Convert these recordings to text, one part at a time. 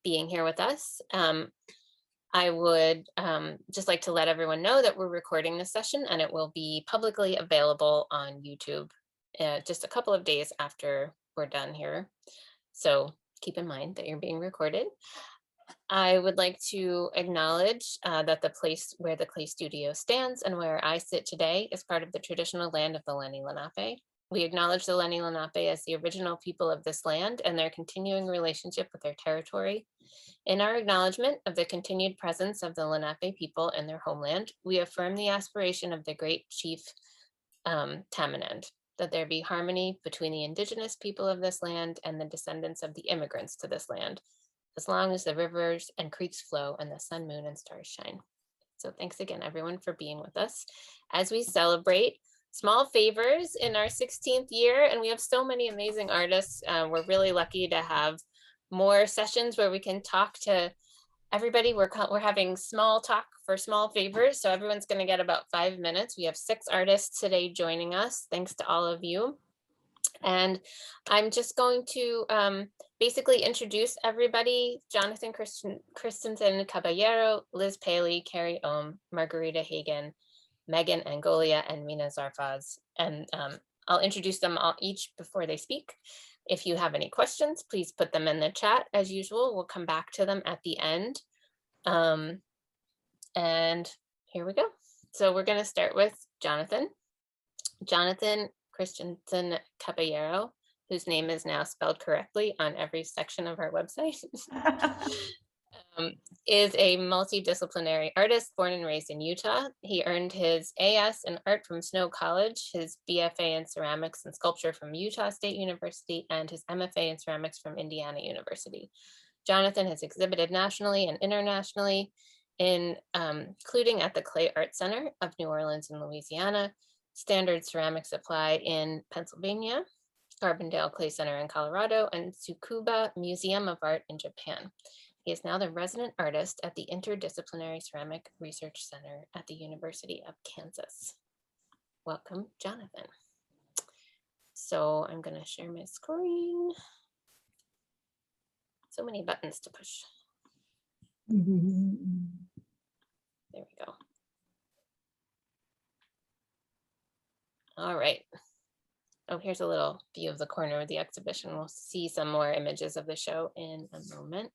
being here with us. I would just like to let everyone know that we're recording this session and it will be publicly available on YouTube just a couple of days after we're done here. So keep in mind that you're being recorded. I would like to acknowledge that the place where the Clay Studio stands and where I sit today is part of the traditional land of the Lenni Lenape. We acknowledge the Lenni Lenape as the original people of this land and their continuing relationship with their territory. In our acknowledgement of the continued presence of the Lenape people in their homeland, we affirm the aspiration of the great chief Tamanend, that there be harmony between the indigenous people of this land and the descendants of the immigrants to this land, as long as the rivers and creeks flow and the sun, moon, and stars shine. So thanks again, everyone, for being with us as we celebrate Small Favors in our 16th year. And we have so many amazing artists. We're really lucky to have more sessions where we can talk to everybody. We're having small talk for Small Favors. So everyone's going to get about 5 minutes. We have 6 artists today joining us. Thanks to all of you. And I'm just going to basically introduce everybody: Jonathan Christensen Caballero, Liz Paley, Carrie Ohm, Marguerita Hagan, Megan Angolia, and Mina Zarfsaz. And I'll introduce them all each before they speak. If you have any questions, please put them in the chat. As usual, we'll come back to them at the end. And here we go. So we're going to start with Jonathan. Jonathan Christensen Caballero, whose name is now spelled correctly on every section of our website, is a multidisciplinary artist born and raised in Utah. He earned his AS in art from Snow College, his BFA in ceramics and sculpture from Utah State University, and his MFA in ceramics from Indiana University. Jonathan has exhibited nationally and internationally, including at the Clay Art Center of New Orleans in Louisiana, Standard Ceramic Supply in Pennsylvania, Carbondale Clay Center in Colorado, and Tsukuba Museum of Art in Japan. He is now the resident artist at the Interdisciplinary Ceramic Research Center at the University of Kansas. Welcome, Jonathan. So I'm going to share my screen. So many buttons to push. There we go. All right. Oh, here's a little view of the corner of the exhibition. We'll see some more images of the show in a moment.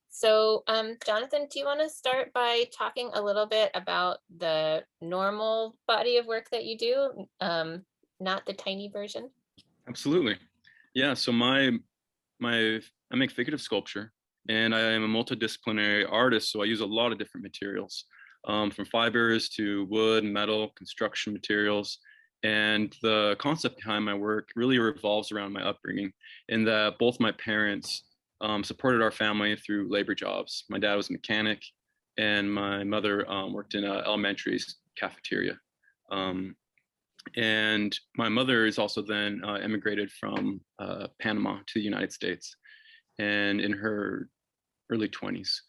So Jonathan, do you want to start by talking a little bit about the normal body of work that you do, not the tiny version? Absolutely. Yeah, so I make figurative sculpture, and I am a multidisciplinary artist, so I use a lot of different materials, from fibers to wood, metal, construction materials. And the concept behind my work really revolves around my upbringing, in that both my parents supported our family through labor jobs. My dad was a mechanic, and my mother worked in an elementary cafeteria. And my mother is also then immigrated from Panama to the United States, and in her early 20s.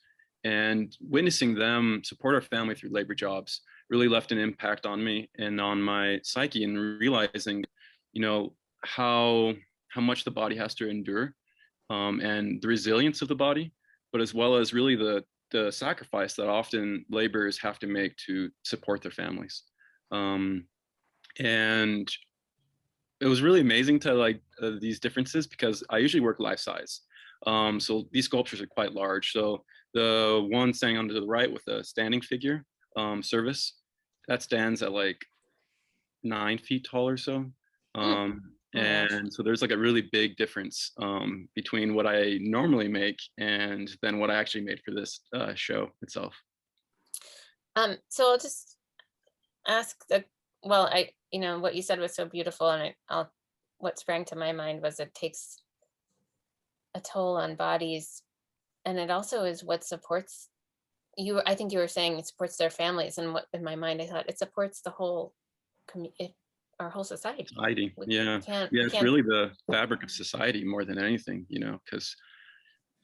And witnessing them support our family through labor jobs really left an impact on me and on my psyche, and realizing, how much the body has to endure, and the resilience of the body, but as well as really the sacrifice that often laborers have to make to support their families. And it was really amazing to these differences, because I usually work life size. So these sculptures are quite large. So the one standing on to the right with a standing figure service, that stands at 9 feet tall or so. And so there's a really big difference between what I normally make and then what I actually made for this show itself. So I'll just ask what you said was so beautiful, and what sprang to my mind was it takes a toll on bodies, and it also is what supports you. I think you were saying it supports their families, and what in my mind I thought it supports the whole our whole society. Yeah, it's really the fabric of society more than anything, because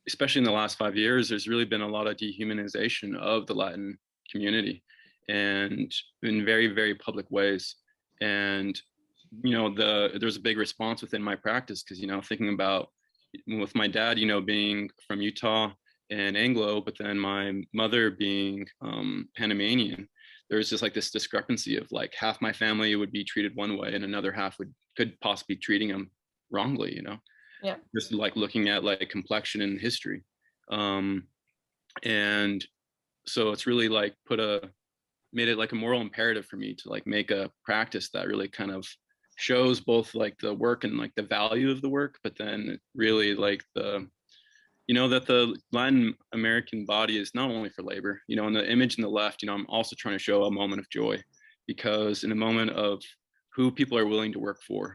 especially in the last 5 years, there's really been a lot of dehumanization of the Latin community, and in very, very public ways. And there's a big response within my practice, because thinking about with my dad, you know, being from Utah and Anglo, but then my mother being Panamanian, there's just like this discrepancy of like half my family would be treated one way and another half could possibly be treating them wrongly, you know. Yeah. Just like looking at like complexion and history. And so it's really like made it like a moral imperative for me to like make a practice that really kind of shows both like the work and like the value of the work, but then really like you know, that the Latin American body is not only for labor, you know, in the image in the left, you know, I'm also trying to show a moment of joy, because in a moment of who people are willing to work for,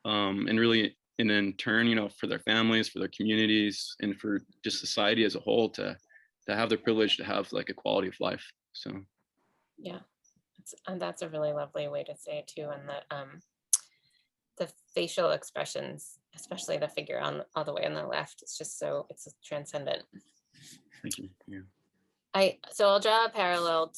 and really, and in turn, you know, for their families, for their communities, and for just society as a whole, to have the privilege to have like a quality of life. So Yeah, and that's a really lovely way to say it too. And the facial expressions, especially the figure on all the way on the left, it's just so, it's transcendent. thank you. Yeah. So I'll draw a parallel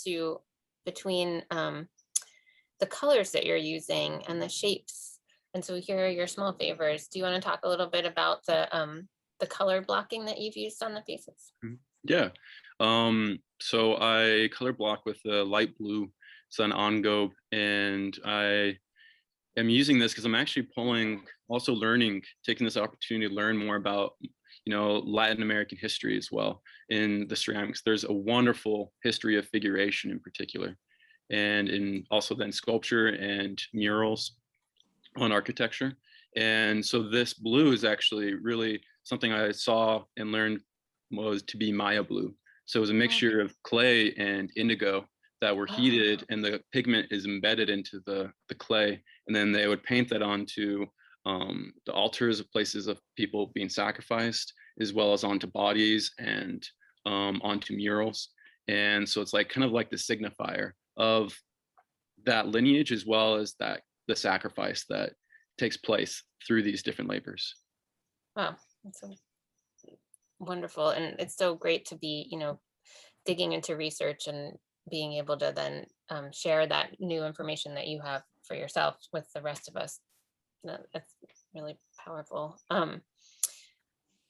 between the colors that you're using and the shapes. And so here are your small favors. Do you want to talk a little bit about the color blocking that you've used on the faces? Yeah. So I color block with the light blue. It's an engobe, and I am using this because I'm actually taking this opportunity to learn more about, you know, Latin American history as well in the ceramics. There's a wonderful history of figuration in particular, and in also then sculpture and murals on architecture. And so this blue is actually really something I saw and learned was to be Maya blue. So it was a mixture of clay and indigo that were heated, and the pigment is embedded into the clay. And then they would paint that onto the altars of places of people being sacrificed, as well as onto bodies and onto murals. And so it's like kind of like the signifier of that lineage, as well as that the sacrifice that takes place through these different labors. Wow, that's so wonderful. And it's so great to be, you know, digging into research and being able to then share that new information that you have for yourself with the rest of us. That's really powerful.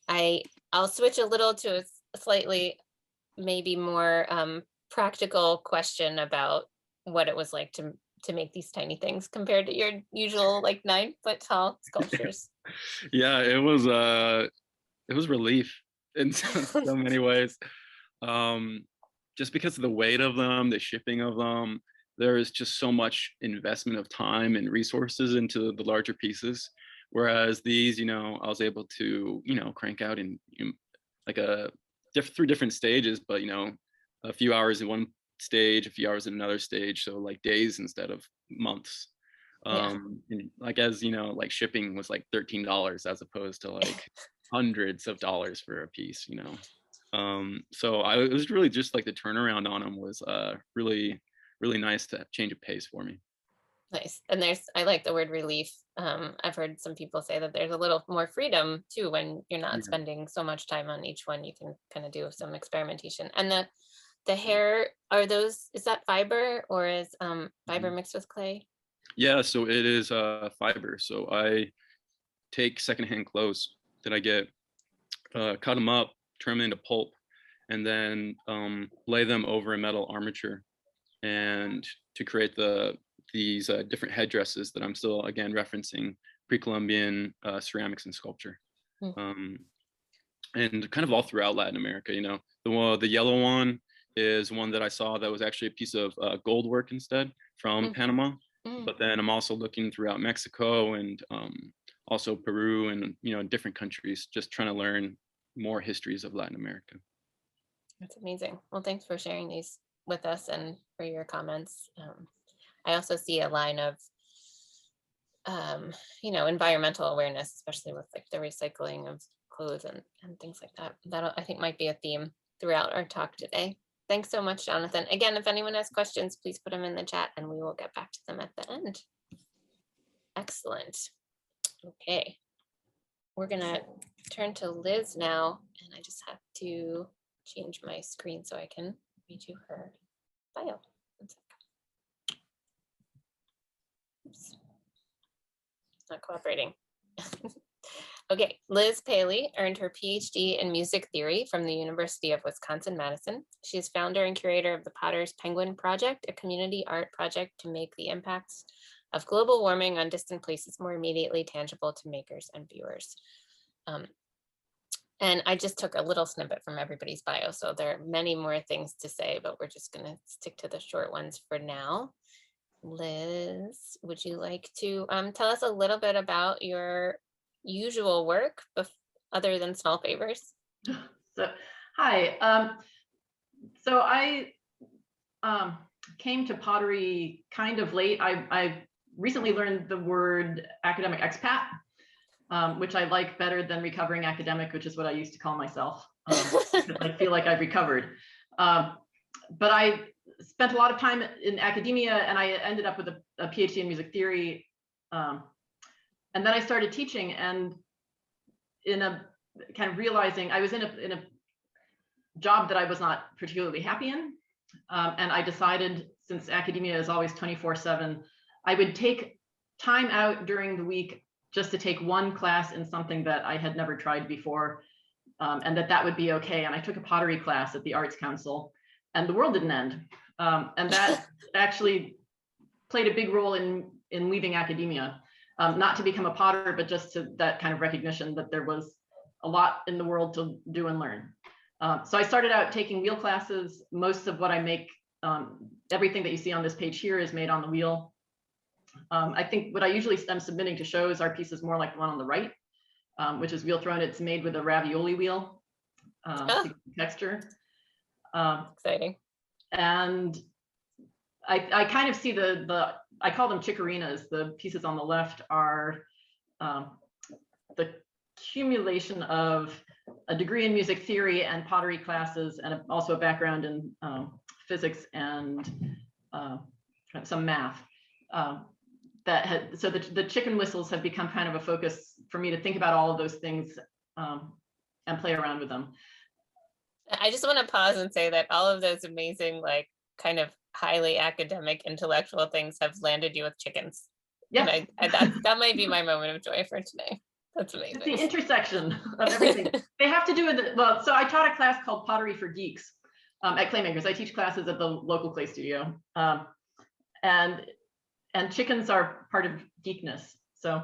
I'll switch a little to a slightly maybe more practical question about what it was like to make these tiny things compared to your usual like 9-foot tall sculptures. Yeah, it was relief in so many ways. Just because of the weight of them, the shipping of them, there is just so much investment of time and resources into the larger pieces. Whereas these, you know, I was able to, you know, crank out in like through different stages, but you know, a few hours in one stage, a few hours in another stage, so like days instead of months. Yeah. And like, as you know, like shipping was like $13 as opposed to like hundreds of dollars for a piece, you know. So it was really just like the turnaround on them was really, really nice to change of pace for me. Nice. And I like the word relief. I've heard some people say that there's a little more freedom too when you're not Yeah. spending so much time on each one. You can kind of do some experimentation. And the hair, is that fiber, or is fiber Mhm. mixed with clay? Yeah, so it is fiber. So I take secondhand clothes that I get, cut them up, turn them into pulp, and then lay them over a metal armature, and to create these different headdresses that I'm still again referencing pre-Columbian ceramics and sculpture, Mm. um, and kind of all throughout Latin America. You know, the yellow one is one that I saw that was actually a piece of gold work instead from Mm. Panama. Mm. But then I'm also looking throughout Mexico and also Peru and, you know, different countries, just trying to learn more histories of Latin America. That's amazing. Well, thanks for sharing these with us and for your comments. I also see a line of, you know, environmental awareness, especially with like the recycling of clothes and things like that. That I think might be a theme throughout our talk today. Thanks so much, Jonathan. Again, if anyone has questions, please put them in the chat and we will get back to them at the end. Excellent. Okay. We're gonna turn to Liz now, and I just have to change my screen so I can read you her bio. One sec. Oops. It's not cooperating. Okay, Liz Paley earned her PhD in music theory from the University of Wisconsin-Madison. She is founder and curator of the Potter's Penguin Project, a community art project to make the impacts of global warming on distant places more immediately tangible to makers and viewers. And I just took a little snippet from everybody's bio, so there are many more things to say, but we're just going to stick to the short ones for now. Liz, would you like to tell us a little bit about your usual work other than SmallFavors? So, hi. So I came to pottery kind of late. I recently learned the word academic expat, which I like better than recovering academic, which is what I used to call myself. I feel like I've recovered. But I spent a lot of time in academia, and I ended up with a PhD in music theory. And then I started teaching, and in a kind of realizing I was in a job that I was not particularly happy in. And I decided, since academia is always 24/7, I would take time out during the week just to take one class in something that I had never tried before, and that would be okay. And I took a pottery class at the Arts Council, and the world didn't end. And that actually played a big role in leaving academia, not to become a potter, but just to that kind of recognition that there was a lot in the world to do and learn. So I started out taking wheel classes. Most of what I make, everything that you see on this page here is made on the wheel. I think what I usually am submitting to shows are pieces more like the one on the right, which is wheel thrown. It's made with a ravioli wheel texture. Exciting. And I kind of see I call them chickarinas. The pieces on the left are the accumulation of a degree in music theory and pottery classes, and also a background in physics and some math. So the chicken whistles have become kind of a focus for me to think about all of those things and play around with them. I just want to pause and say that all of those amazing, like, kind of highly academic intellectual things have landed you with chickens. Yes. And that might be my moment of joy for today. That's amazing. It's the intersection of everything. They have to do with it. Well, so I taught a class called Pottery for Geeks at Claymakers. I teach classes at the local clay studio. And chickens are part of geekness. So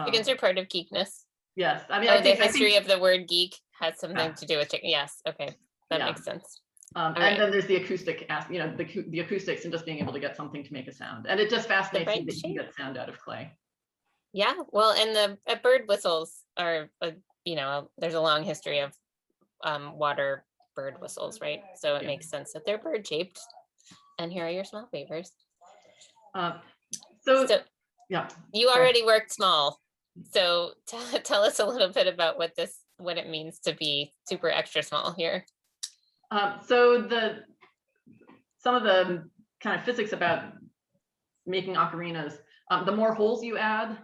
chickens are part of geekness. Yes. I mean, the history of the word geek has something to do with chicken. Yes. Okay. That makes sense. And then there's the acoustic, the acoustics and just being able to get something to make a sound. And it just fascinates me that you can get sound out of clay. Yeah. Well, and the bird whistles are, there's a long history of water bird whistles, right? So it makes sense that they're bird shaped. And here are your SmallFavors. So yeah. You already worked small. So tell us a little bit about what it means to be super extra small here. So some of the kind of physics about making ocarinas, the more holes you add,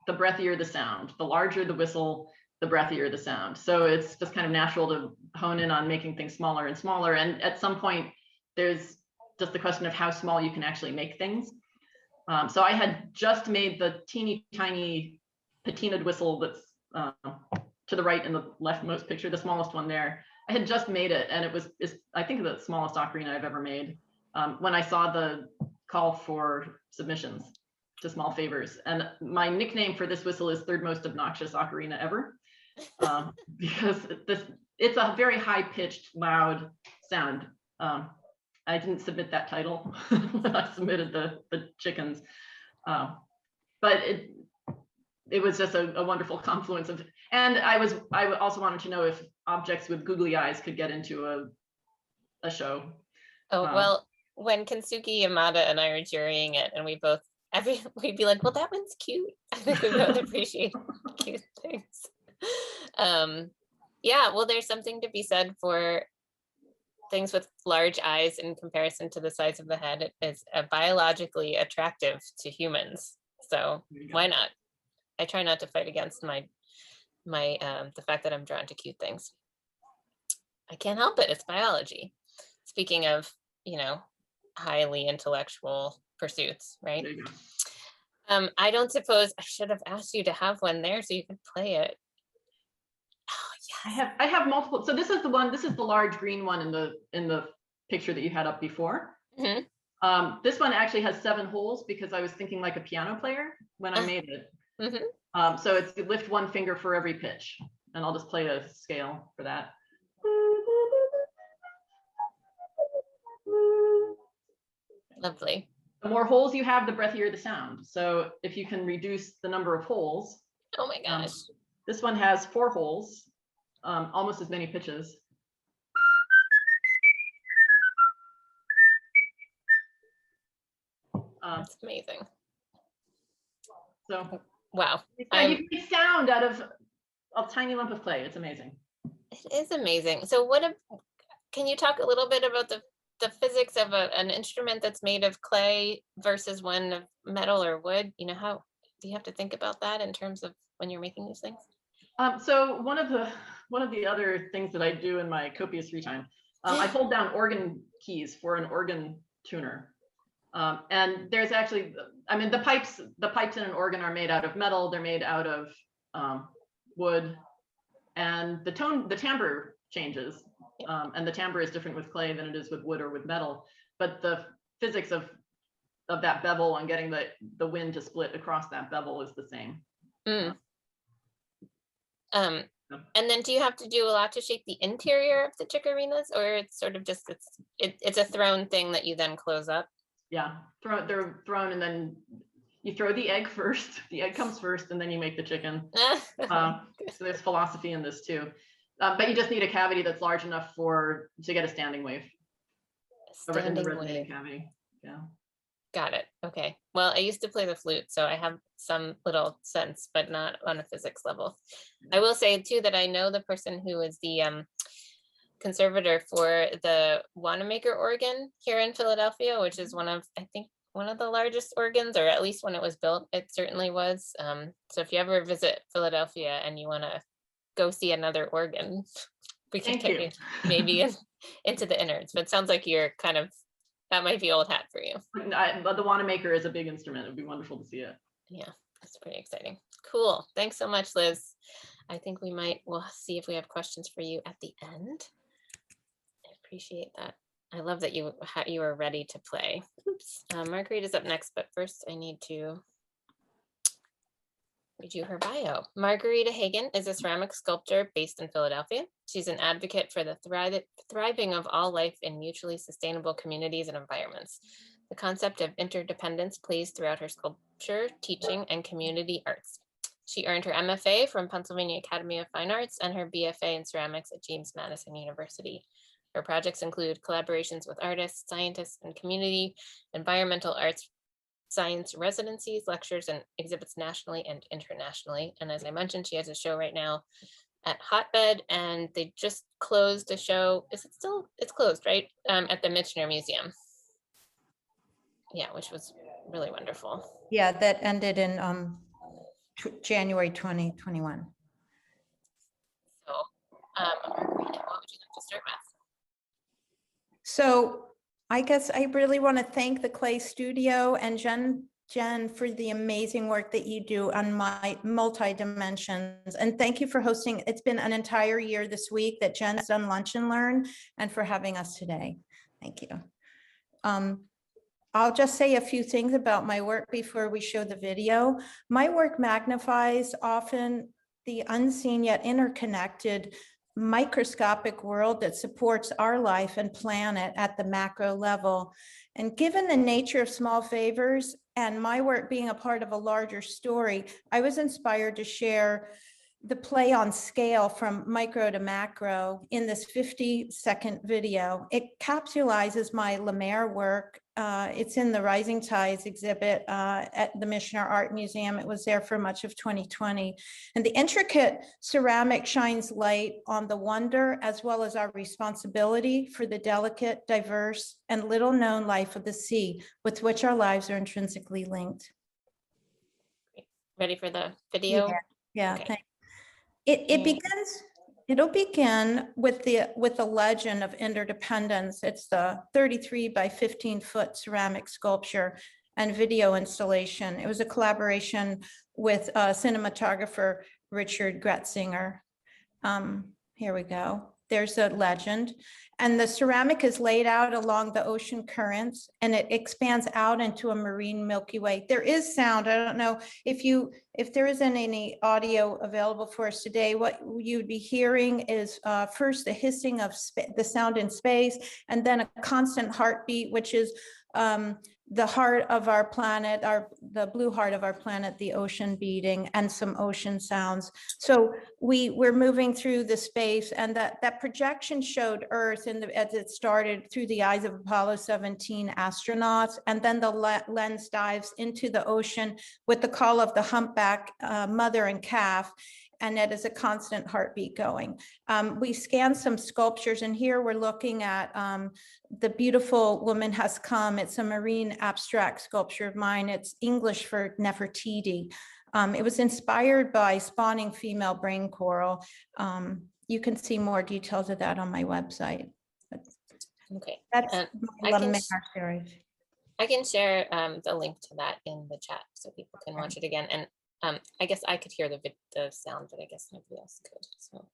the breathier the sound. The larger the whistle, the breathier the sound. So it's just kind of natural to hone in on making things smaller and smaller. And at some point, there's just the question of how small you can actually make things. So I had just made the teeny tiny patinaed whistle that's to the right in the leftmost picture, the smallest one there. I had just made it, and it's I think the smallest ocarina I've ever made when I saw the call for submissions to SmallFavors. And my nickname for this whistle is third most obnoxious ocarina ever, because it's a very high-pitched, loud sound. I didn't submit that title when I submitted the chickens, but it was just a wonderful confluence of, and I also wanted to know if objects with googly eyes could get into a show. Oh, well, when Kensuke Yamada and I are jurying it, and we'd be like, well, that one's cute. I think we both appreciate cute things. Yeah, well, there's something to be said for things with large eyes in comparison to the size of the head. It is biologically attractive to humans. So why not? I try not to fight against the fact that I'm drawn to cute things. I can't help it. It's biology. Speaking of, highly intellectual pursuits, right? I don't suppose I should have asked you to have one there so you could play it. Oh, yes. I have multiple. So this is the one. This is the large green one in the picture that you had up before. Mhm. This one actually has 7 holes because I was thinking like a piano player when I made it. Mhm. So it's you lift one finger for every pitch, and I'll just play a scale for that. Lovely. The more holes you have, the breathier the sound. So if you can reduce the number of holes, Oh my gosh. this one has 4 holes, almost as many pitches. That's amazing. So wow. you can make sound out of a tiny lump of clay. It's amazing. It is amazing. So can you talk a little bit about the physics of an instrument that's made of clay versus one of metal or wood? You know, how do you have to think about that in terms of when you're making these things? So one of the other things that I do in my copious free time, I hold down organ keys for an organ tuner. And there's actually, I mean, the pipes in an organ are made out of metal. They're made out of wood, and the timbre changes, and the timbre is different with clay than it is with wood or with metal. But the physics of that bevel and getting the wind to split across that bevel is the same. And then do you have to do a lot to shape the interior of the chicarinas, or it's sort of just it's a thrown thing that you then close up? Yeah, they're thrown, and then you throw the egg first. The egg comes first, and then you make the chicken. So there's philosophy in this too. But you just need a cavity that's large enough to get a standing wave. In the resonating cavity. Yeah. Got it. Okay. Well, I used to play the flute, so I have some little sense, but not on a physics level. I will say too that I know the person who is the conservator for the Wanamaker organ here in Philadelphia, which is I think one of the largest organs, or at least when it was built, it certainly was. So if you ever visit Philadelphia and you want to go see another organ, we can get you maybe into the innards. But it sounds like you're kind of, that might be old hat for you. But the Wanamaker is a big instrument. It'd be wonderful to see it. Yeah, that's pretty exciting. Cool. Thanks so much, Liz. I think we'll see if we have questions for you at the end. I appreciate that. I love that you are ready to play. Oops. Marguerita's up next, but first I need to read you her bio. Marguerita Hagan is a ceramic sculptor based in Philadelphia. She's an advocate for the thriving of all life in mutually sustainable communities and environments. The concept of interdependence plays throughout her sculpture, teaching, and community arts. She earned her MFA from Pennsylvania Academy of Fine Arts and her BFA in ceramics at James Madison University. Her projects include collaborations with artists, scientists, and community, environmental arts, science residencies, lectures, and exhibits nationally and internationally. And as I mentioned, she has a show right now at Hotbed, and they just closed a show. Is it still? It's closed, right? At the Michener Museum. Yeah, which was really wonderful. Yeah, that ended in January 2021. So, Margarita, what would you like to start with? So I guess I really want to thank the Clay Studio and Jen for the amazing work that you do on my multi-dimensions. And thank you for hosting. It's been an entire year this week that Jen's done Lunch and Learn, and for having us today. Thank you. I'll just say a few things about my work before we show the video. My work magnifies often the unseen yet interconnected microscopic world that supports our life and planet at the macro level. And given the nature of SmallFavors and my work being a part of a larger story, I was inspired to share the play on scale from micro to macro in this 50-second video. It capsulizes my Lemaire work. It's in the Rising Tides exhibit at the Michener Art Museum. It was there for much of 2020. And the intricate ceramic shines light on the wonder as well as our responsibility for the delicate, diverse, and little known life of the sea with which our lives are intrinsically linked. Ready for the video? Yeah, okay. Thanks. It'll begin with the legend of interdependence. It's the 33 by 15 foot ceramic sculpture. and video installation. It was a collaboration with cinematographer Richard Gretzinger. Here we go. There's a legend. And the ceramic is laid out along the ocean currents, and it expands out into a marine Milky Way. There is sound. I don't know if there isn't any audio available for us today. What you'd be hearing is first the hissing of the sound in space, and then a constant heartbeat, which is the heart of our planet, the blue heart of our planet, the ocean beating, and some ocean sounds. So we're moving through the space, and that projection showed Earth as it started through the eyes of Apollo 17 astronauts, and then the lens dives into the ocean with the call of the humpback mother and calf, and it is a constant heartbeat going. We scanned some sculptures, and here we're looking at The Beautiful Woman Has Come. It's a marine abstract sculpture of mine. It's English for Nefertiti. It was inspired by spawning female brain coral. You can see more details of that on my website. Okay. That's my I can Luminar series. I can share the link to that in the chat so people can watch it again. And I guess I could hear the sound, but I guess nobody else could. So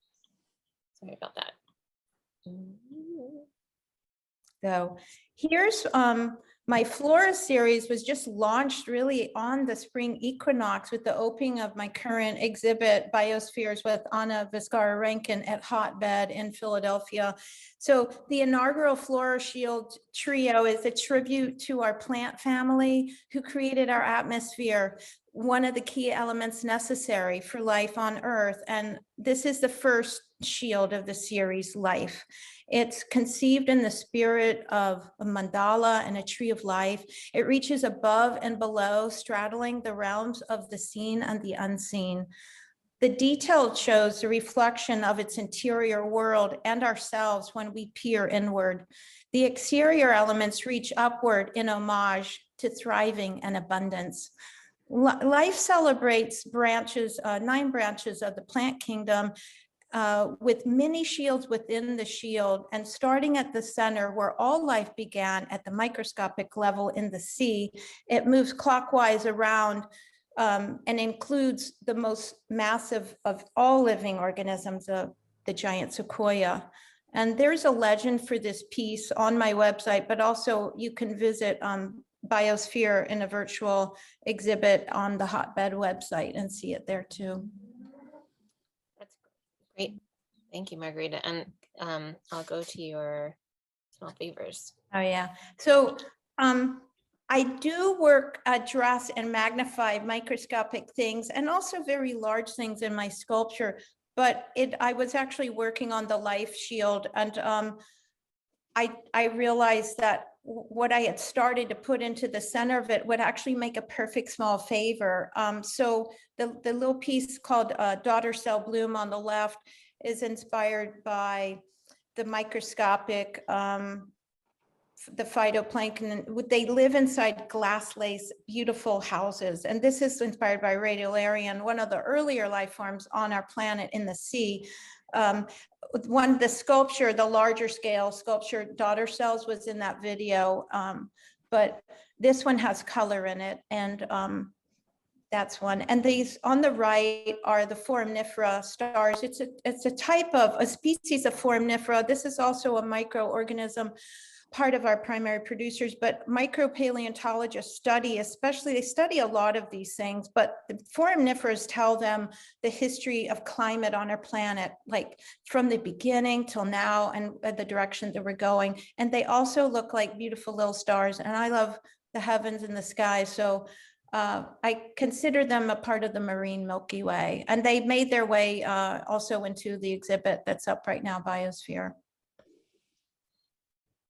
sorry about that. So here's my Flora series was just launched really on the spring equinox with the opening of my current exhibit, Biospheres, with Anna Vizcara-Rankin at Hotbed in Philadelphia. So the inaugural Flora Shield trio is a tribute to our plant family who created our atmosphere, one of the key elements necessary for life on Earth. And this is the first shield of the series, Life. It's conceived in the spirit of a mandala and a tree of life. It reaches above and below, straddling the realms of the seen and the unseen. The detail shows the reflection of its interior world and ourselves when we peer inward. The exterior elements reach upward in homage to thriving and abundance. Life celebrates 9 branches of the plant kingdom, with many shields within the shield, and starting at the center where all life began at the microscopic level in the sea, it moves clockwise around and includes the most massive of all living organisms, the giant sequoia. And there's a legend for this piece on my website, but also you can visit Biosphere in a virtual exhibit on the Hotbed website and see it there too. That's great. Thank you, Marguerita. And I'll go to your small favors. Oh yeah. So I do address and magnify microscopic things and also very large things in my sculpture, but I was actually working on the Life Shield, and I realized that what I had started to put into the center of it would actually make a perfect small favor. So the little piece called Daughter Cell Bloom on the left is inspired by the microscopic, the phytoplankton. They live inside glass lace, beautiful houses. And this is inspired by Radiolarian, one of the earlier life forms on our planet in the sea. The sculpture, the larger scale sculpture, Daughter Cells, was in that video, but this one has color in it, and that's one. And these on the right are the foraminifera stars. It's a species of foraminifera. This is also a microorganism, part of our primary producers, but micropaleontologists study, they study a lot of these things, but the foraminiferas tell them the history of climate on our planet, like from the beginning till now and the direction that we're going. And they also look like beautiful little stars. And I love the heavens and the sky. So I consider them a part of the marine Milky Way. And they made their way also into the exhibit that's up right now, Biosphere.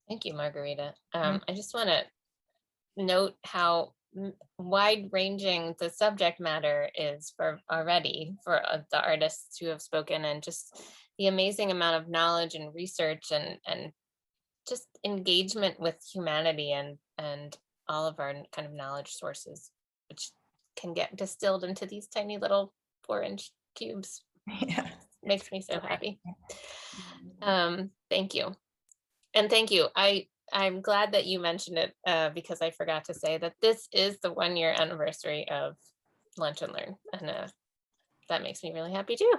Thank you, Marguerita. I just want to note how wide-ranging the subject matter is for the artists who have spoken, and just the amazing amount of knowledge and research and just engagement with humanity and all of our kind of knowledge sources, which can get distilled into these tiny little 4-inch cubes. Yeah. Makes me so happy. Thank you. And thank you. I I'm glad that you mentioned it because I forgot to say that this is the 1-year anniversary of Lunch and Learn, and that makes me really happy too.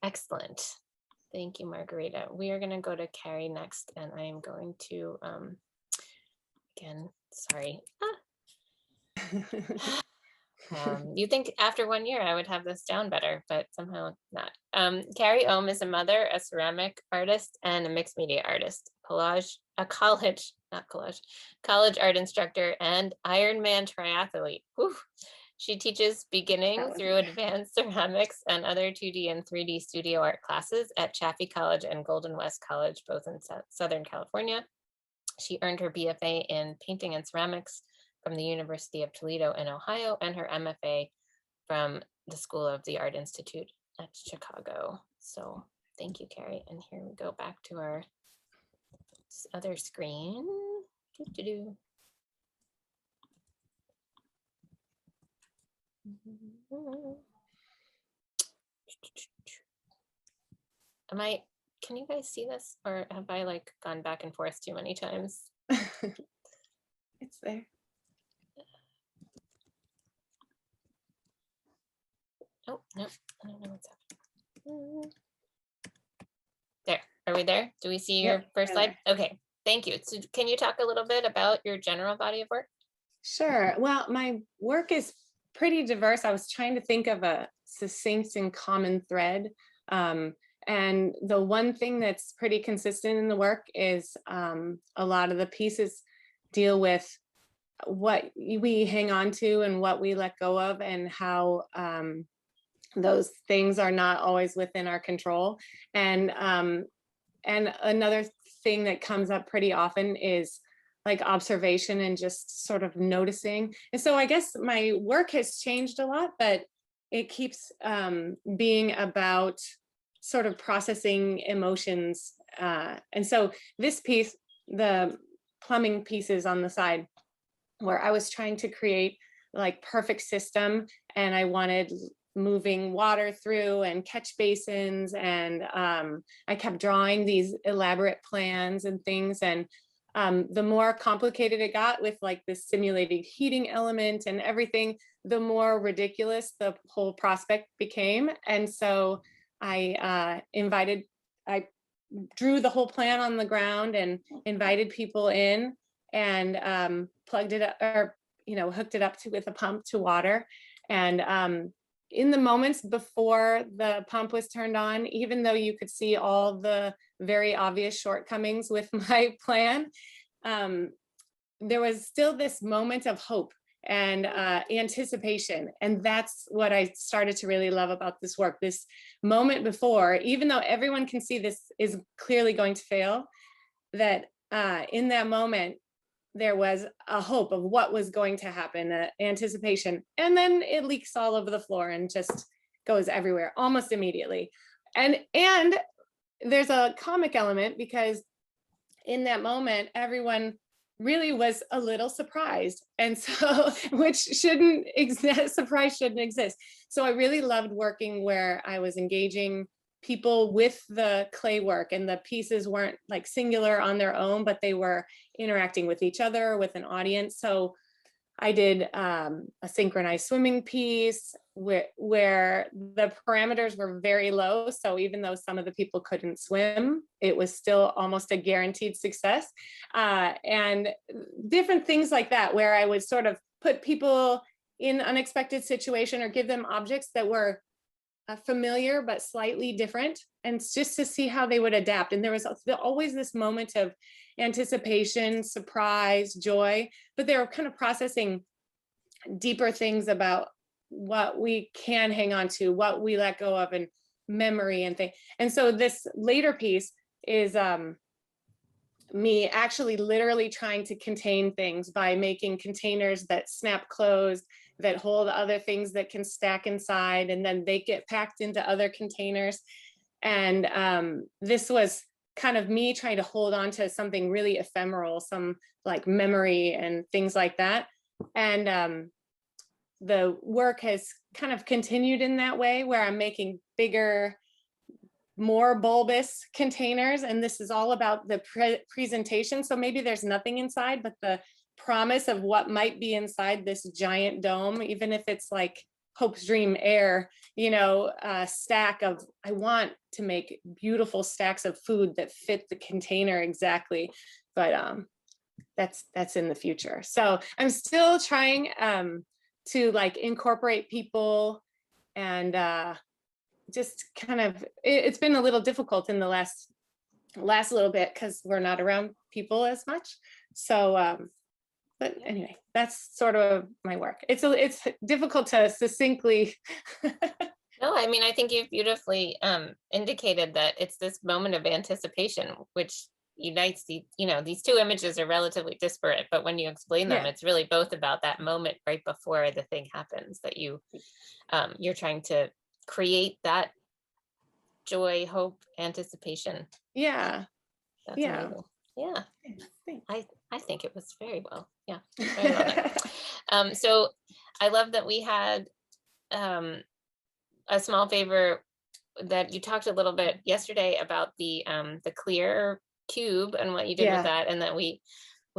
Excellent. Thank you, Margarita. We are going to go to Carrie next, and I am going to, again, sorry. You think after 1 year I would have this down better, but somehow not. Carrie Ohm is a mother, a ceramic artist, and a mixed media artist, college art instructor, and Ironman triathlete. Whew. She teaches beginning through advanced ceramics and other 2D and 3D studio art classes at Chaffey College and Golden West College, both in Southern California. She earned her BFA in painting and ceramics from the University of Toledo in Ohio, and her MFA from the School of the Art Institute at Chicago. So thank you, Carrie. And here we go back to our other screen. Can you guys see this, or have I like gone back and forth too many times? It's there. Oh, no, I don't know what's happening. There, are we there? Do we see your first slide? Okay, thank you. So can you talk a little bit about your general body of work? Sure. Well, my work is pretty diverse. I was trying to think of a succinct and common thread. And the one thing that's pretty consistent in the work is a lot of the pieces deal with what we hang on to and what we let go of, and how those things are not always within our control. And another thing that comes up pretty often is like observation and just sort of noticing. And so I guess my work has changed a lot, but it keeps being about sort of processing emotions. And so this piece, the plumbing pieces on the side, where I was trying to create like perfect system, and I wanted moving water through and catch basins, and I kept drawing these elaborate plans and things, and the more complicated it got with like the simulated heating element and everything, the more ridiculous the whole prospect became. And so I drew the whole plan on the ground and invited people in, and plugged it up, or hooked it up with a pump to water. And in the moments before the pump was turned on, even though you could see all the very obvious shortcomings with my plan, there was still this moment of hope and anticipation. And that's what I started to really love about this work. This moment before, even though everyone can see this is clearly going to fail, that in that moment, there was a hope of what was going to happen, anticipation, and then it leaks all over the floor and just goes everywhere almost immediately. And there's a comic element, because in that moment, everyone really was a little surprised. And so, which shouldn't exist, surprise shouldn't exist. So I really loved working where I was engaging people with the clay work, and the pieces weren't like singular on their own, but they were interacting with each other, with an audience. So I did a synchronized swimming piece where the parameters were very low. So even though some of the people couldn't swim, it was still almost a guaranteed success. And different things like that, where I would sort of put people in unexpected situation or give them objects that were familiar but slightly different, and just to see how they would adapt. And there was always this moment of anticipation, surprise, joy, but they were kind of processing deeper things about what we can hang on to, what we let go of, and memory and things. And so this later piece is me actually literally trying to contain things by making containers that snap closed, that hold other things that can stack inside, and then they get packed into other containers. And this was kind of me trying to hold on to something really ephemeral, some like memory and things like that. And the work has kind of continued in that way, where I'm making bigger more bulbous containers, and this is all about the presentation. So maybe there's nothing inside, but the promise of what might be inside this giant dome, even if it's like Hope's Dream Air, you know, a stack of, I want to make beautiful stacks of food that fit the container exactly, but that's in the future. So I'm still trying to like incorporate people, and just kind of, it's been a little difficult in the last little bit because we're not around people as much. So but anyway, that's sort of my work. It's difficult to succinctly. No, I mean, I think you've beautifully indicated that it's this moment of anticipation, which unites the, you know, these two images are relatively disparate, but when you explain them, it's really both about that moment right before the thing happens, that you're trying to create that joy, hope, anticipation. Yeah. That's Yeah. amazing. Yeah. Thanks. I think it was very well. Yeah. Very well done. So I love that we had a small favor that you talked a little bit yesterday about the clear cube and what you did with that, and that we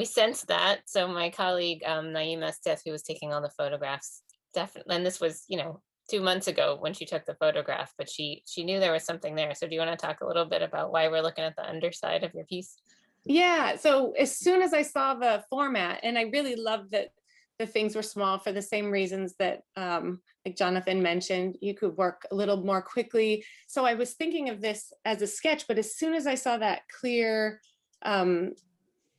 sensed that. So my colleague Naima Stith, who was taking all the photographs, definitely, and this was, you know, 2 months ago when she took the photograph, but she knew there was something there. So do you want to talk a little bit about why we're looking at the underside of your piece? Yeah, so as soon as I saw the format, and I really loved that the things were small for the same reasons that like Jonathan mentioned, you could work a little more quickly. So I was thinking of this as a sketch, but as soon as I saw that clear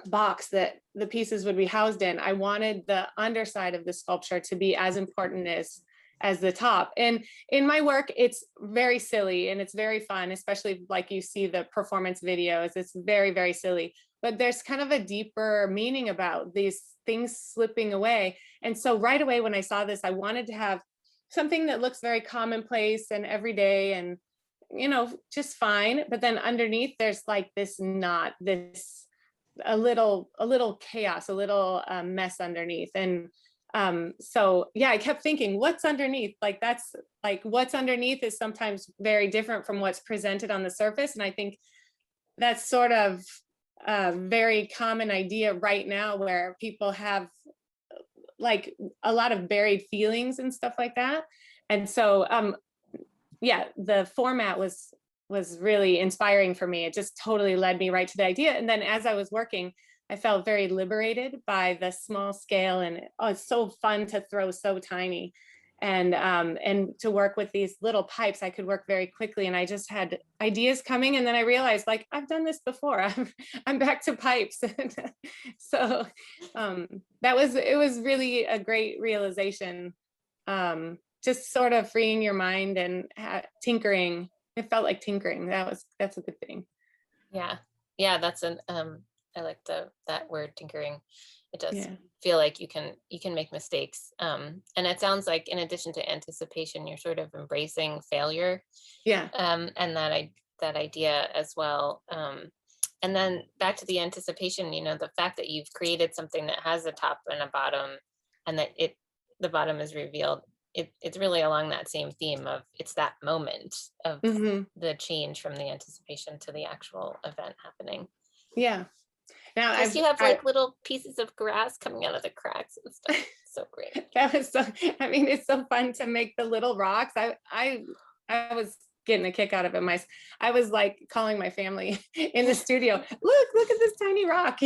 box that the pieces would be housed in, I wanted the underside of the sculpture to be as important as the top. And in my work, it's very silly and it's very fun, especially like you see the performance videos, it's very, very silly, but there's kind of a deeper meaning about these things slipping away. And so right away when I saw this, I wanted to have something that looks very commonplace and everyday and, you know, just fine. But then underneath there's like this knot, a little chaos, a little mess underneath. And so yeah, I kept thinking, what's underneath? Like that's like what's underneath is sometimes very different from what's presented on the surface. And I think that's sort of a very common idea right now where people have like a lot of buried feelings and stuff like that. And so yeah, the format was really inspiring for me. It just totally led me right to the idea. And then as I was working, I felt very liberated by the small scale, and it's so fun to throw so tiny, and to work with these little pipes. I could work very quickly, and I just had ideas coming, and then I realized like I've done this before. I'm back to pipes. So it was really a great realization. Just sort of freeing your mind and tinkering. It felt like tinkering. That's a good thing. Yeah, that's an I like that word, tinkering. It does feel like you can make mistakes. And it sounds like in addition to anticipation, you're sort of embracing failure. Yeah. And that idea as well. And then back to the anticipation, you know, the fact that you've created something that has a top and a bottom, and that the bottom is revealed. It's really along that same theme of it's that moment of the change from the anticipation to the actual event happening. Yeah. Now you have like little pieces of grass coming out of the cracks and stuff. So great. That was so, I mean, it's so fun to make the little rocks. I was getting a kick out of it. I was like calling my family in the studio, look at this tiny rock.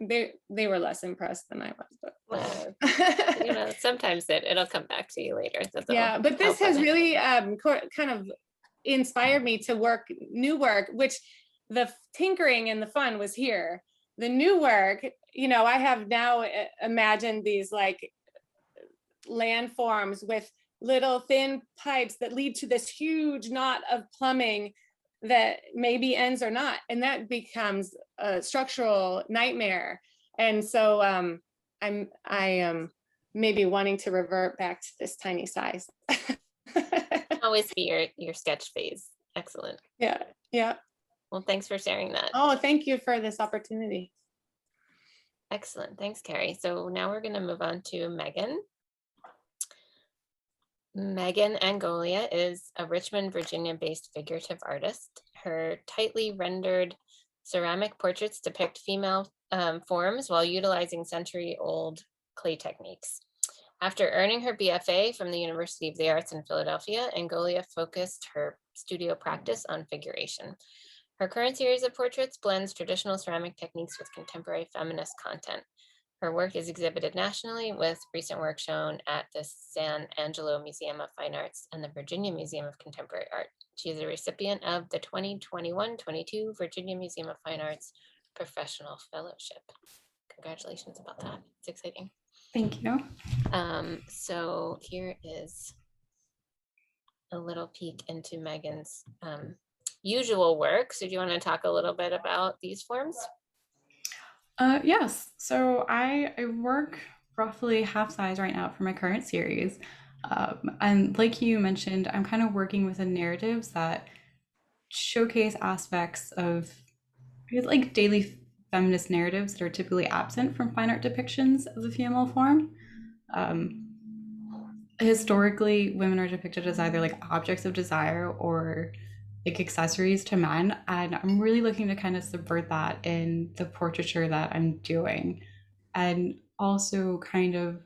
They were less impressed than I was, but you know, sometimes it'll come back to you later. Yeah, but this has really kind of inspired me to new work, which the tinkering and the fun was here. The new work, you know, I have now imagined these like landforms with little thin pipes that lead to this huge knot of plumbing that maybe ends or not, and that becomes a structural nightmare. And so I am maybe wanting to revert back to this tiny size. Always be your sketch phase. Excellent. Yeah. Well, thanks for sharing that. Oh, thank you for this opportunity. Excellent. Thanks, Carrie. So now we're going to move on to Megan. Megan Angolia is a Richmond, Virginia-based figurative artist. Her tightly rendered ceramic portraits depict female forms while utilizing century-old clay techniques. After earning her BFA from the University of the Arts in Philadelphia, Angolia focused her studio practice on figuration. Her current series of portraits blends traditional ceramic techniques with contemporary feminist content. Her work is exhibited nationally, with recent work shown at the San Angelo Museum of Fine Arts and the Virginia Museum of Contemporary Art. She is a recipient of the 2021-22 Virginia Museum of Fine Arts Professional Fellowship. Congratulations about that. It's exciting. Thank you. So here is a little peek into Megan's usual work. So do you want to talk a little bit about these forms? Yes, so I work roughly half size right now for my current series. And like you mentioned, I'm kind of working within narratives that showcase aspects of like daily feminist narratives that are typically absent from fine art depictions of the female form. Historically, women are depicted as either like objects of desire or like accessories to men, and I'm really looking to kind of subvert that in the portraiture that I'm doing, and also kind of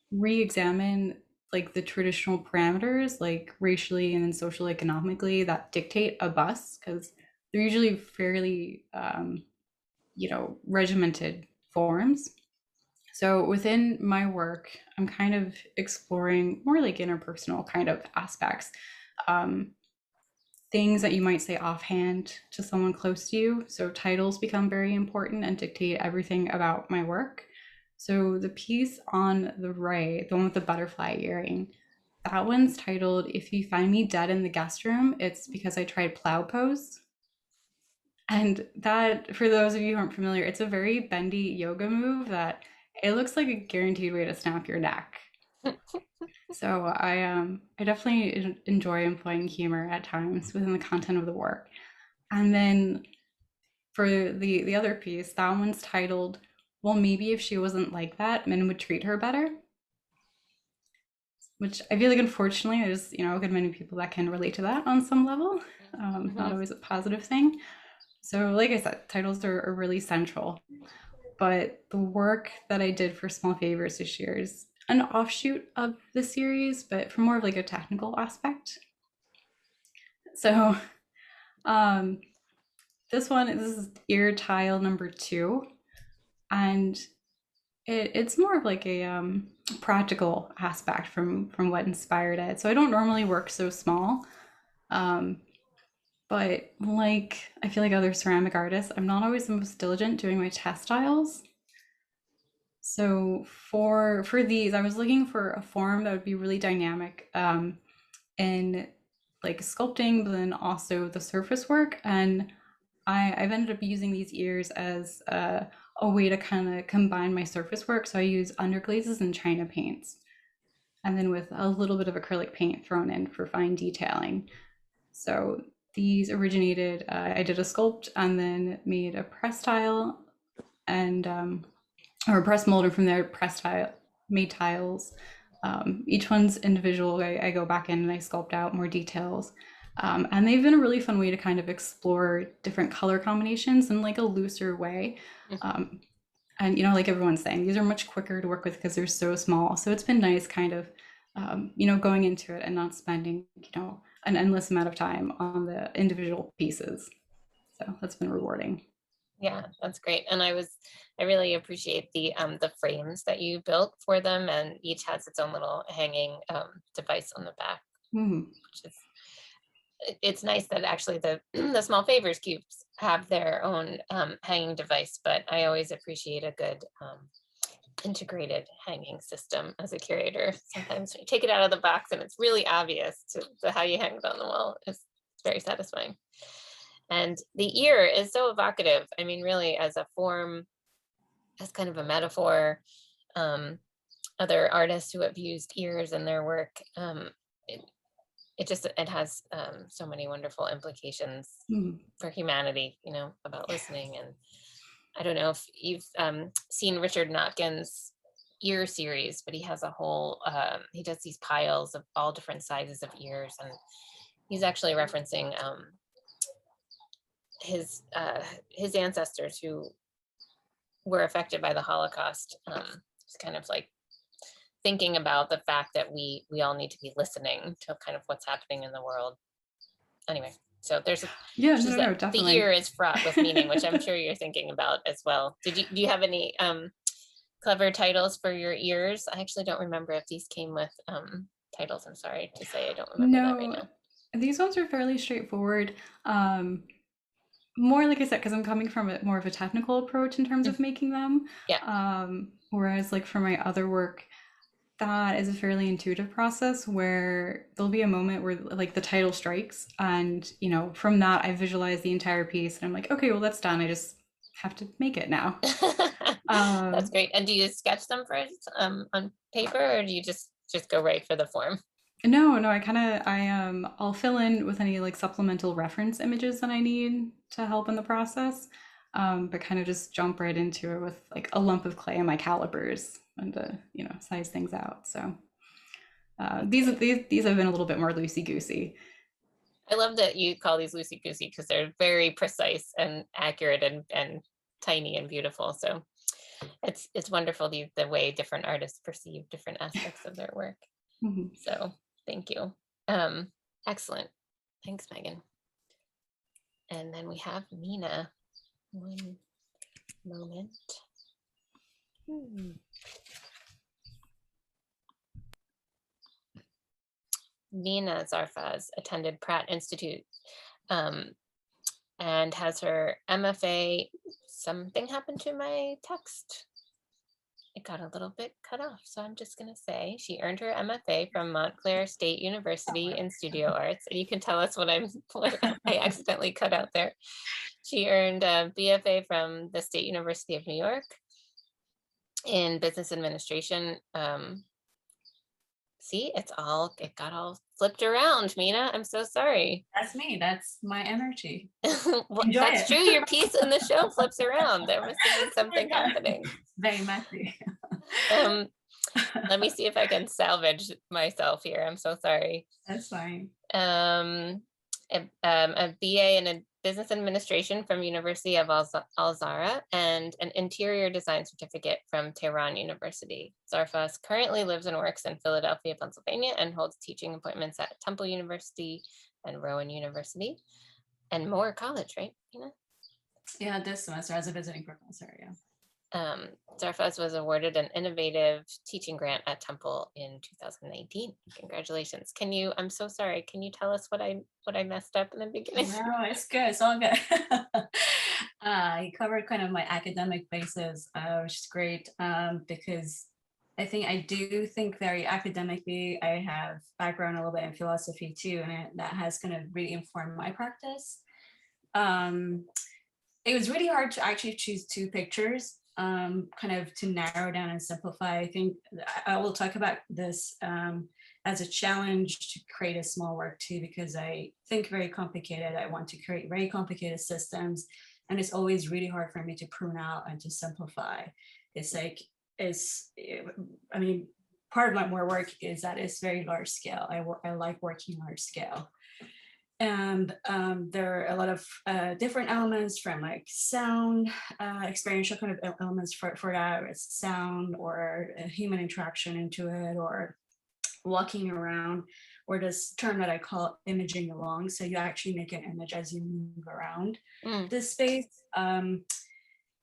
re-examine like the traditional parameters, like racially and then socially economically, that dictate a bust, because they're usually fairly regimented forms. So within my work, I'm kind of exploring more like interpersonal kind of aspects, things that you might say offhand to someone close to you. So titles become very important and dictate everything about my work. So the piece on the right, the one with the butterfly earring, that one's titled, "If You Find Me Dead in the Guest Room, It's Because I Tried Plow Pose." And that, for those of you who aren't familiar, it's a very bendy yoga move that it looks like a guaranteed way to snap your neck. So I definitely enjoy employing humor at times within the content of the work. And then for the other piece, that one's titled, "Well, maybe if she wasn't like that, men would treat her better." Which I feel like, unfortunately, there's a good many people that can relate to that on some level. Not always a positive thing. So like I said, titles are really central. But the work that I did for Small Favors this year is an offshoot of the series, but from more of like a technical aspect. So this is ear tile number 2, and it's more of like a practical aspect from what inspired it. So I don't normally work so small, but like I feel like other ceramic artists, I'm not always the most diligent doing my test tiles. So for these, I was looking for a form that would be really dynamic in like sculpting, but then also the surface work. And I've ended up using these ears as a way to kind of combine my surface work. So I use underglazes and China paints, and then with a little bit of acrylic paint thrown in for fine detailing. So these originated, I did a sculpt and then made a press tile and or a press mold, and from there made tiles. Each one's individual. I go back in and I sculpt out more details. And they've been a really fun way to kind of explore different color combinations in like a looser way. And like everyone's saying, these are much quicker to work with because they're so small. So it's been nice kind of, going into it and not spending, an endless amount of time on the individual pieces. So that's been rewarding. Yeah, that's great. And I really appreciate the frames that you built for them, and each has its own little hanging device on the back. Which is, it's nice that actually the Small Favors cubes have their own hanging device, but I always appreciate a good integrated hanging system as a curator. Sometimes when you take it out of the box and it's really obvious to how you hang it on the wall, it's very satisfying. And the ear is so evocative. I mean, really, as a form, as kind of a metaphor, other artists who have used ears in their work, it has so many wonderful implications for humanity, about listening. And I don't know if you've seen Richard Notkin's ear series, but he has a whole, he does these piles of all different sizes of ears, and he's actually referencing his ancestors who were affected by the Holocaust. It's kind of like thinking about the fact that we all need to be listening to kind of what's happening in the world. Anyway, so there's the definitely. ear is fraught with meaning, which I'm sure you're thinking about as well. Do you have any clever titles for your ears? I actually don't remember if these came with titles. I'm sorry to say, I don't remember that right now. These ones are fairly straightforward. More like I said, because I'm coming from more of a technical approach in terms of making them. Yeah. Whereas like for my other work, that is a fairly intuitive process where there'll be a moment where like the title strikes, and from that I visualize the entire piece, and I'm like, okay, well that's done. I just have to make it now. That's great. And do you sketch them first on paper, or do you just go right for the form? No, I'll fill in with any like supplemental reference images that I need to help in the process, but kind of just jump right into it with like a lump of clay and my calipers and size things out. So these have been a little bit more loosey-goosey. I love that you call these loosey-goosey because they're very precise and accurate and tiny and beautiful. So it's wonderful the way different artists perceive different aspects of their work. Mm-hmm. So thank you. Excellent. Thanks, Megan. And then we have Mina. One moment. Mina Zarfsaz attended Pratt Institute and has her MFA. Something happened to my text. It got a little bit cut off, so I'm just going to say she earned her MFA from Montclair State University in Studio Arts. And you can tell us what I accidentally cut out there. She earned a BFA from the State University of New York in Business Administration. See, it got all flipped around, Mina. I'm so sorry. That's me. That's my energy. Well, that's true. Your piece in the show flips around. There must have been something happening. Very messy. Let me see if I can salvage myself here. I'm so sorry. That's fine. A BA in Business Administration from University of Al-Zahra and an Interior Design Certificate from Tehran University. Zarfsaz currently lives and works in Philadelphia, Pennsylvania, and holds teaching appointments at Temple University and Rowan University and Moore College, right, Mina? Yeah, this semester as a visiting professor, yeah. Zarfsaz was awarded an innovative teaching grant at Temple in 2019. Congratulations. I'm so sorry, can you tell us what I messed up in the beginning? No, it's good, it's all good. I covered kind of my academic basis, which is great because I do think very academically. I have background a little bit in philosophy too, and that has kind of really informed my practice. It was really hard to actually choose two pictures, kind of to narrow down and simplify. I think I will talk about this as a challenge to create a small work too, because I think very complicated. I want to create very complicated systems, and it's always really hard for me to prune out and to simplify. Part of my more work is that it's very large scale. I like working large scale. And there are a lot of different elements, from like sound, experiential kind of elements for that. It's sound or human interaction into it, or walking around, or this term that I call imaging along. So you actually make an image as you move around this space.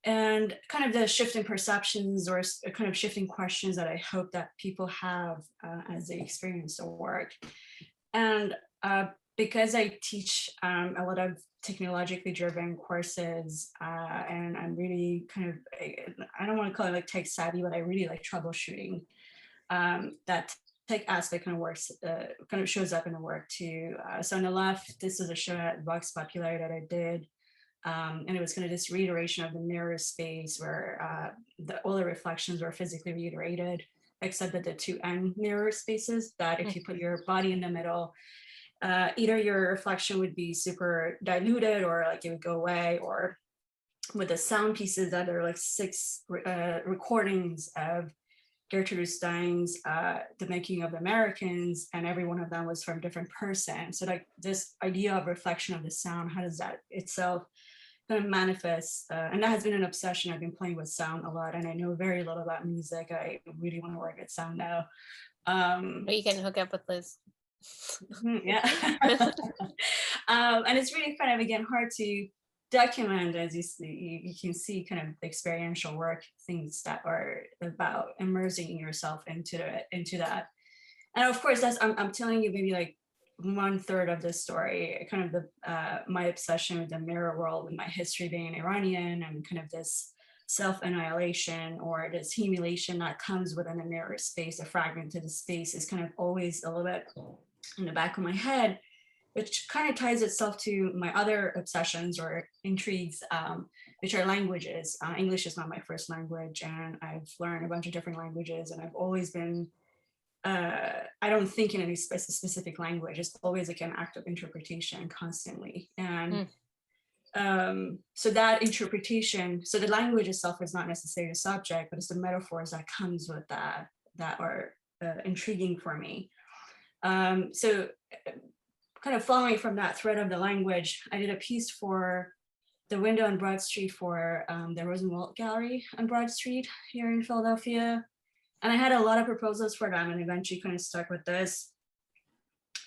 And kind of the shifting perceptions or kind of shifting questions that I hope that people have as they experience the work. And because I teach a lot of technologically driven courses, and I'm really kind of, I don't want to call it like tech savvy, but I really like troubleshooting. That tech aspect kind of works, kind of shows up in the work too. So on the left, this is a show at Vox Populi that I did. And it was kind of this reiteration of the mirror space where all the reflections were physically reiterated, except that the two end mirror spaces, that if you put your body in the middle, either your reflection would be super diluted or like it would go away, or with the sound pieces that are like 6 recordings of Gertrude Stein's The Making of the Americans, and every one of them was from a different person. So like this idea of reflection of the sound, how does that itself kind of manifest? And that has been an obsession. I've been playing with sound a lot, and I know very little about music. I really want to work at sound now. You can hook up with Liz. Yeah. And it's really kind of, again, hard to document, as you see, you can see kind of experiential work, things that are about immersing yourself into that. And of course, that's, I'm telling you maybe like 1/3 of the story, kind of the my obsession with the mirror world, with my history being Iranian, and kind of this self-annihilation or this humiliation that comes within a mirror space, a fragmented space, is kind of always a little bit in the back of my head, which kind of ties itself to my other obsessions or intrigues, which are languages. English is not my first language, and I've learned a bunch of different languages, and I've always been, I don't think in any specific language. It's always like an act of interpretation constantly. And so that interpretation, so the language itself is not necessarily the subject, but it's the metaphors that comes with that are intriguing for me. So kind of following from that thread of the language, I did a piece for the window on Broad Street for the Rosenwald Gallery on Broad Street here in Philadelphia. And I had a lot of proposals for them, and eventually kind of stuck with this.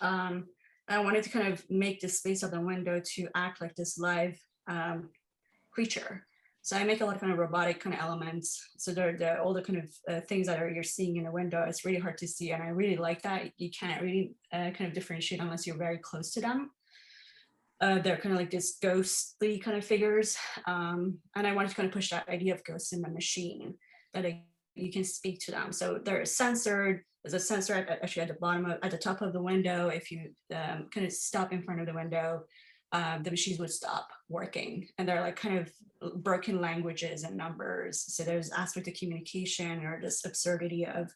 I wanted to kind of make the space of the window to act like this live creature. So I make a lot of kind of robotic kind of elements. So they're all the kind of things that you're seeing in the window. It's really hard to see, and I really like that. You can't really kind of differentiate unless you're very close to them. They're kind of like this ghostly kind of figures. And I wanted to kind of push that idea of ghosts in the machine, that you can speak to them. So they're censored. There's a sensor actually at the bottom at the top of the window. If you kind of stop in front of the window, the machines would stop working, and they're like kind of broken languages and numbers. So there's aspect of communication, or this absurdity of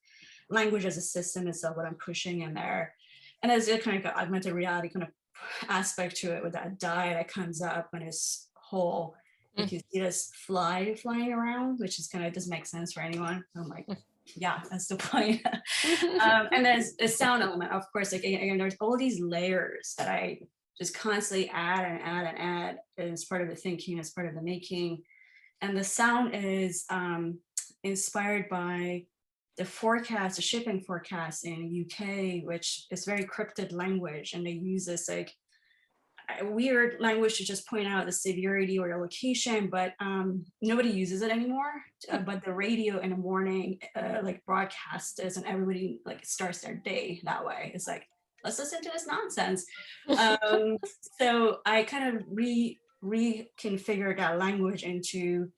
language as a system itself, what I'm pushing in there. And there's a kind of augmented reality kind of aspect to it with that die that comes up when it's whole. You can see this fly flying around, which is kind of doesn't make sense for anyone. I'm like, yeah, that's the point. And there's a sound element, of course. Like, again, there's all these layers that I just constantly add and add and add as part of the thinking, as part of the making. And the sound is inspired by the forecast, the shipping forecast in the UK, which is very cryptid language. And they use this like weird language to just point out the severity or the location, but nobody uses it anymore. But the radio in the morning like broadcasts this, and everybody like starts their day that way. It's like, let's listen to this nonsense. So I kind of reconfigured that language into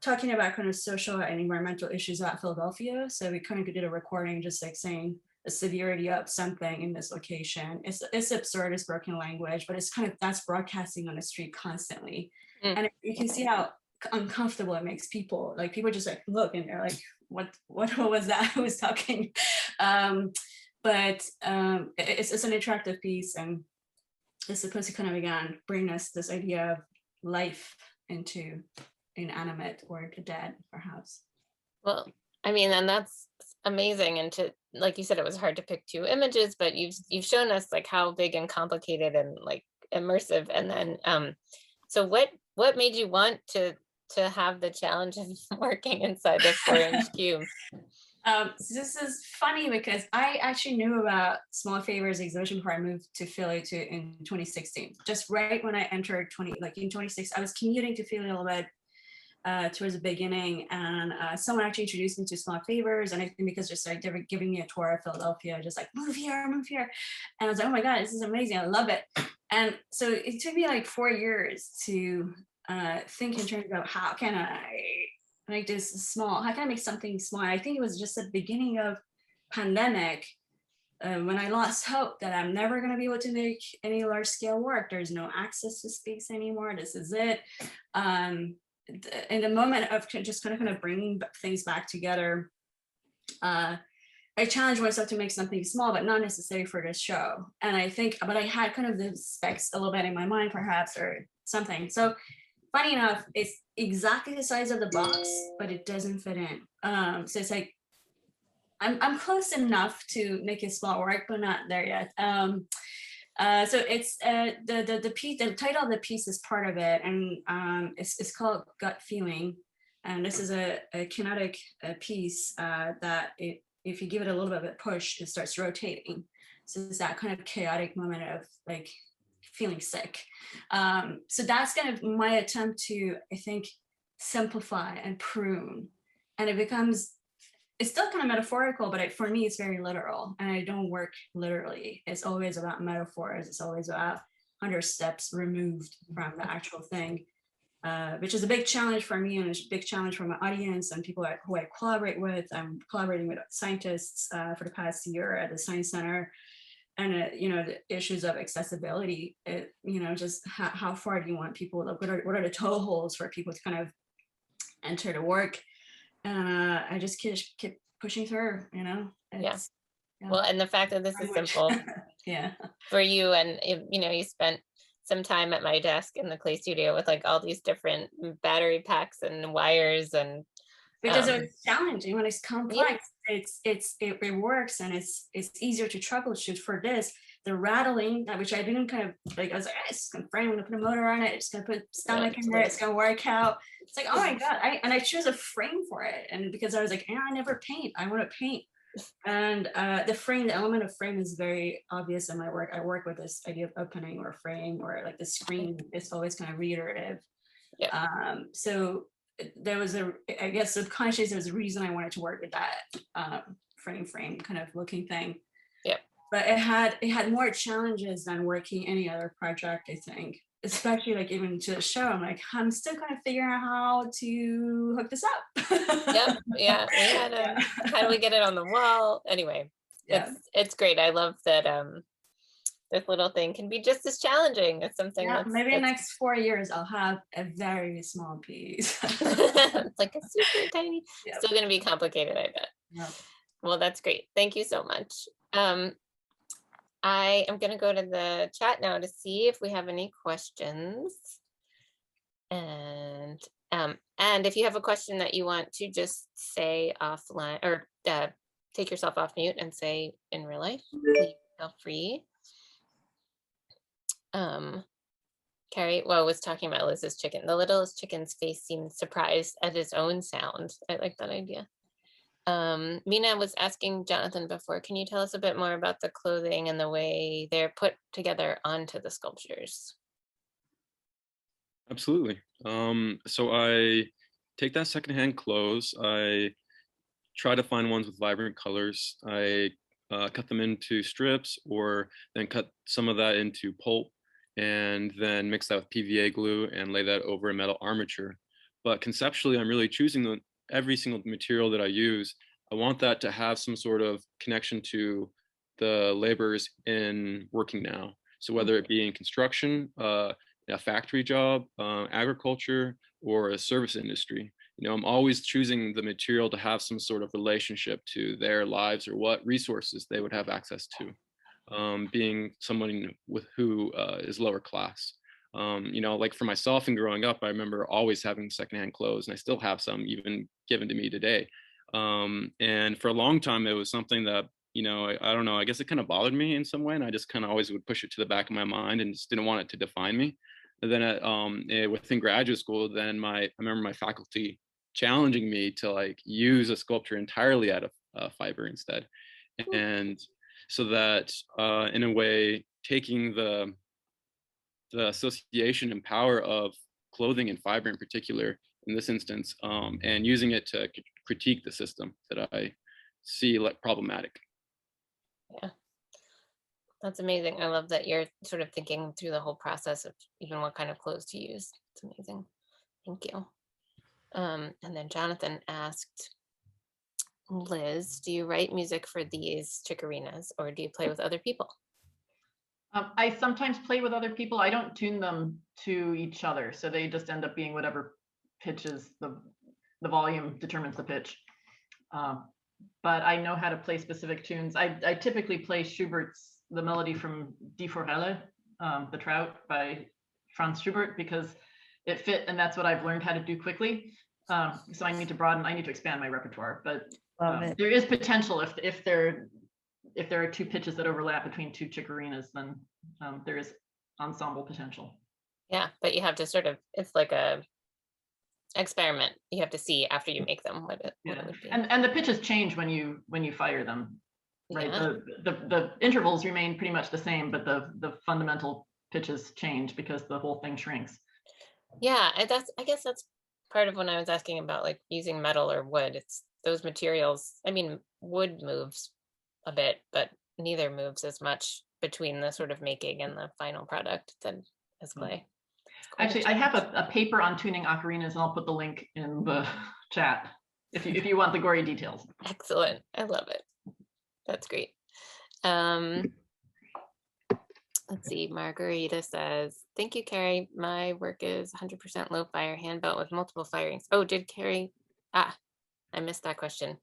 talking about kind of social and environmental issues about Philadelphia. So we kind of did a recording just like saying the severity of something in this location. It's absurd, it's broken language, but it's kind of, that's broadcasting on the street constantly. And you can see how uncomfortable it makes people. Like people just like look and they're like, what was that? Who was talking? But it's an interactive piece, and it's supposed to kind of, again, bring us this idea of life into inanimate or the dead, perhaps. Well, I mean, and that's amazing. And to, like you said, it was hard to pick two images, but you've shown us like how big and complicated and like immersive. And then, so what made you want to have the challenge of working inside the 4-inch cube? So this is funny because I actually knew about SmallFavors exhibition before I moved to Philly in 2016. Just right when I entered in 2016, I was commuting to Philly a little bit towards the beginning, and someone actually introduced me to SmallFavors, and I think because just like they were giving me a tour of Philadelphia, just like move here, and I was like, oh my god, this is amazing, I love it. And so it took me like 4 years to think in terms of how can I make this small, how can I make something small. And I think it was just the beginning of pandemic when I lost hope that I'm never going to be able to make any large scale work. There's no access to space anymore. This is it. In the moment of just kind of bringing things back together, I challenged myself to make something small, but not necessarily for this show. And I think, but I had kind of the specs a little bit in my mind, perhaps, or something. So funny enough, it's exactly the size of the box, but it doesn't fit in. So it's like I'm close enough to make it small work, but not there yet. So it's the piece, the title of the piece is part of it, and it's called Gut Feeling, and this is a kinetic piece that if you give it a little bit of a push, it starts rotating. So it's that kind of chaotic moment of like feeling sick. So that's kind of my attempt to, I think, simplify and prune, and it's still kind of metaphorical, but for me, it's very literal, and I don't work literally. It's always about metaphors. It's always about 100 steps removed from the actual thing, which is a big challenge for me, and a big challenge for my audience and people who I collaborate with. I'm collaborating with scientists for the past year at the Science Center, and the issues of accessibility. Just how far do you want people? What are the toe holes for people to kind of enter the work? I just keep pushing through, Yeah. Well, and the fact that this is simple yeah, for you, and you spent some time at my desk in the clay studio with like all these different battery packs and wires, and because it's challenging when it's complex. Yeah. It works, and it's easier to troubleshoot. For this, the rattling, which I didn't kind of like, I was like, I'm just gonna frame, I'm gonna put a motor on it, it's gonna put stomach in there, it's gonna work out. It's like, oh my god! I chose a frame for it, and because I was like, I never paint, I want to paint, and the element of frame is very obvious in my work. I work with this idea of opening or frame, or like the screen is always kind of reiterative. Yeah. So there was I guess subconscious, there was a reason I wanted to work with that frame kind of looking thing. Yeah. But it had more challenges than working any other project, I think. Especially like even to the show, I'm like, I'm still kind of figuring out how to hook this up. Yep. Yeah. We had how do we get it on the wall? Anyway, it's great. I love that this little thing can be just as challenging as something maybe the next 4 years I'll have a very small piece. It's like a super tiny, still gonna be complicated, I bet. Yep. Well, that's great. Thank you so much. I am going to go to the chat now to see if we have any questions. And if you have a question that you want to just say offline, or take yourself off mute and say in real life, please feel free. Carrie was talking about Liz's chicken. The littlest chicken's face seemed surprised at his own sound. I like that idea. Mina was asking Jonathan before, can you tell us a bit more about the clothing and the way they're put together onto the sculptures? Absolutely. So I take that secondhand clothes. I try to find ones with vibrant colors. I cut them into strips, or then cut some of that into pulp, and then mix that with PVA glue and lay that over a metal armature. But conceptually, I'm really choosing every single material that I use. I want that to have some sort of connection to the laborers in working now. So whether it be in construction, a factory job, agriculture, or a service industry, I'm always choosing the material to have some sort of relationship to their lives, or what resources they would have access to, being someone who is lower class. Like for myself and growing up, I remember always having secondhand clothes, and I still have some even given to me today. And for a long time, it was something that, I don't know, I guess it kind of bothered me in some way, and I just kind of always would push it to the back of my mind and just didn't want it to define me. And then within graduate school, then I remember my faculty challenging me to like use a sculpture entirely out of fiber instead. And so that in a way, taking the association and power of clothing and fiber in particular, in this instance, and using it to critique the system that I see like problematic. Yeah, that's amazing. I love that you're sort of thinking through the whole process of even what kind of clothes to use. It's amazing. Thank you. And then Jonathan asked, Liz, do you write music for these chickerinas, or do you play with other people? I sometimes play with other people. I don't tune them to each other, so they just end up being whatever pitches the volume determines the pitch. But I know how to play specific tunes. I typically play Schubert's, the melody from Die Forelle, The Trout by Franz Schubert, because it fit, and that's what I've learned how to do quickly. So I need to expand my repertoire. But Love it. There is potential if there are two pitches that overlap between two chicorinas, then there is ensemble potential. Yeah, but you have to sort of, it's like a experiment. You have to see after you make them what it would be. And the pitches change when you fire them, right? Yeah. The intervals remain pretty much the same, but the fundamental pitches change because the whole thing shrinks. Yeah, I guess that's part of when I was asking about like using metal or wood. It's those materials. I mean, wood moves a bit, but neither moves as much between the sort of making and the final product than as clay. Actually, I have a paper on tuning ocarinas, and I'll put the link in the chat if you want the gory details. Excellent. I love it. That's great. Let's see. Marguerita says, thank you, Carrie. My work is 100% low fire hand belt with multiple firings. Oh, did Carrie? I missed that question.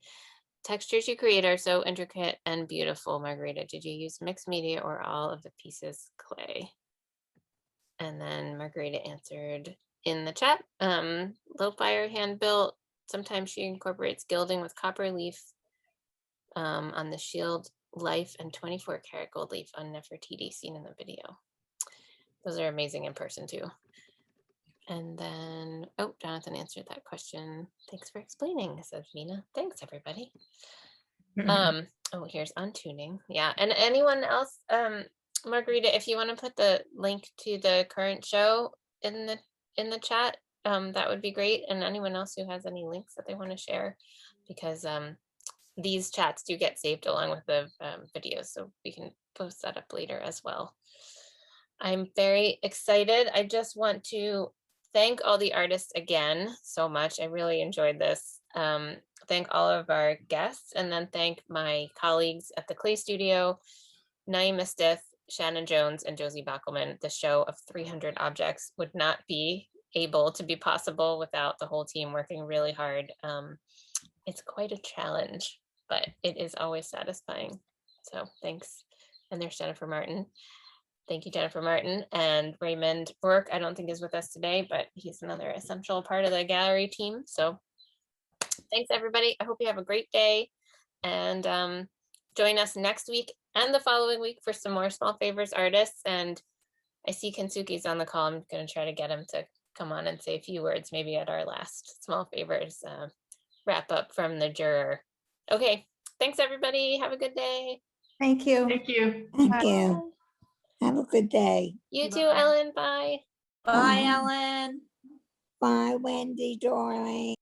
Textures you create are so intricate and beautiful, Margarita. Did you use mixed media or all of the pieces clay? And then Margarita answered in the chat, low fire hand built. Sometimes she incorporates gilding with copper leaf on the shield life and 24 karat gold leaf on Nefertiti seen in the video. Those are amazing in person too. And then, oh, Jonathan answered that question. Thanks for explaining, says Mina. Thanks, everybody. Oh, here's on tuning. Yeah, and anyone else, Margarita, if you want to put the link to the current show in the chat, that would be great. And anyone else who has any links that they want to share, because these chats do get saved along with the videos, so we can post that up later as well. I'm very excited. I just want to thank all the artists again so much. I really enjoyed this. Thank all of our guests, and then thank my colleagues at the Clay Studio, Naima Stith, Shannon Jones, and Josie Backelman. The show of 300 objects would not be able to be possible without the whole team working really hard. It's quite a challenge, but it is always satisfying. So thanks. And there's Jennifer Martin. Thank you, Jennifer Martin. And Raymond Rourke, I don't think is with us today, but he's another essential part of the gallery team. So thanks, everybody. I hope you have a great day. And join us next week and the following week for some more Small Favors artists. And I see Kensuke's on the call. I'm going to try to get him to come on and say a few words, maybe at our last Small Favors wrap up from the juror. Okay, thanks, everybody. Have a good day. Thank you. Thank you. Thank you. Have a good day. You too, Ellen. Bye. Bye, Ellen. Bye, Wendy, darling.